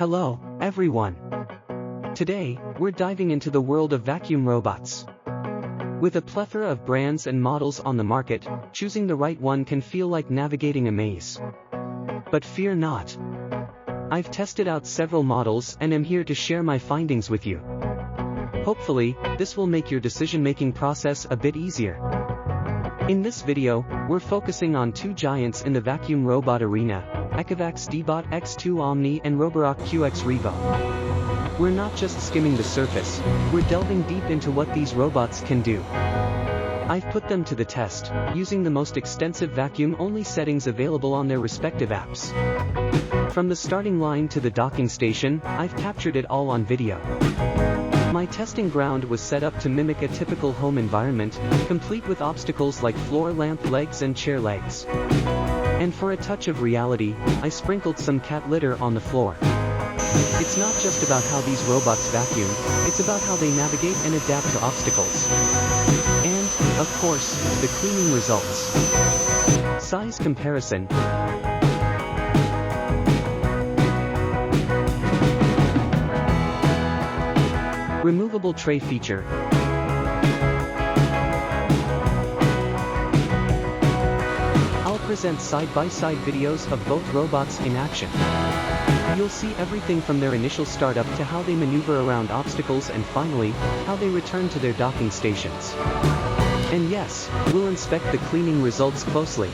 Hello, everyone. Today, we're diving into the world of vacuum robots. With a plethora of brands and models on the market, choosing the right one can feel like navigating a maze. But fear not. I've tested out several models and am here to share my findings with you. Hopefully, this will make your decision-making process a bit easier. In this video, we're focusing on two giants in the vacuum robot arena, Ecovacs Deebot X2 Omni and Roborock QX Revo. We're not just skimming the surface, we're delving deep into what these robots can do. I've put them to the test, using the most extensive vacuum-only settings available on their respective apps. From the starting line to the docking station, I've captured it all on video. My testing ground was set up to mimic a typical home environment, complete with obstacles like floor lamp legs and chair legs. And for a touch of reality, I sprinkled some cat litter on the floor. It's not just about how these robots vacuum, it's about how they navigate and adapt to obstacles. And, of course, the cleaning results. Size comparison. Removable tray feature. I'll present side-by-side videos of both robots in action. You'll see everything from their initial startup to how they maneuver around obstacles and finally, how they return to their docking stations. And yes, we'll inspect the cleaning results closely.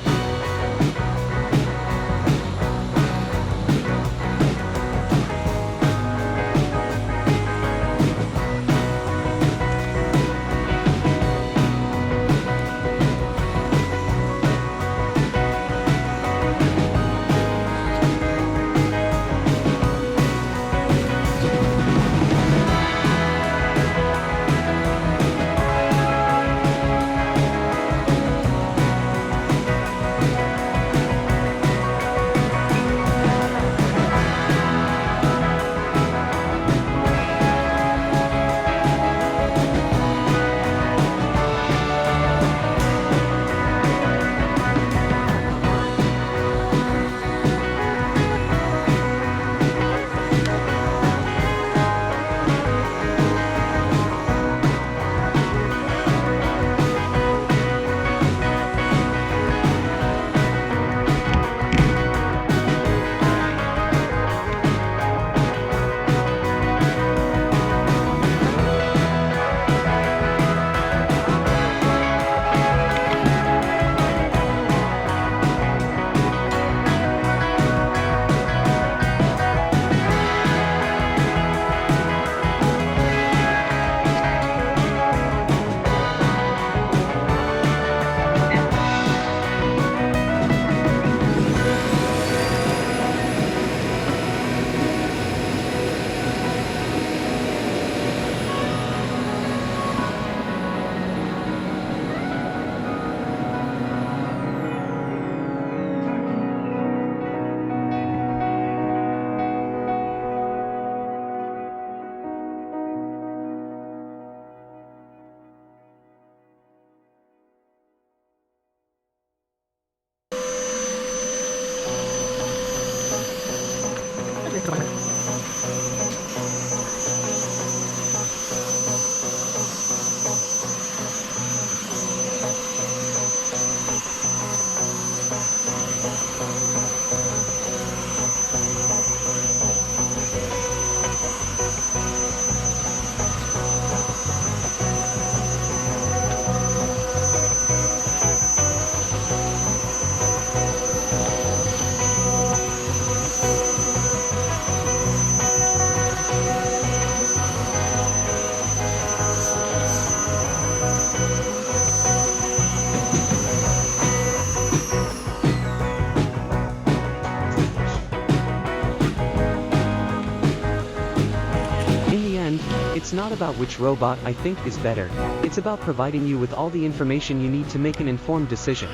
It's not about which robot I think is better, it's about providing you with all the information you need to make an informed decision.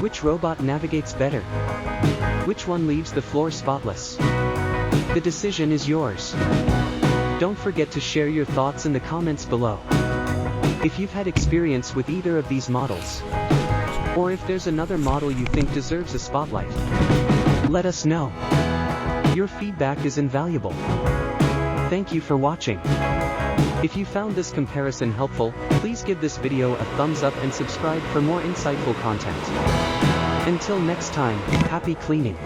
Which robot navigates better? Which one leaves the floor spotless? The decision is yours. Don't forget to share your thoughts in the comments below. If you've had experience with either of these models, or if there's another model you think deserves a spotlight, let us know. Your feedback is invaluable. Thank you for watching. If you found this comparison helpful, please give this video a thumbs up and subscribe for more insightful content. Until next time, happy cleaning.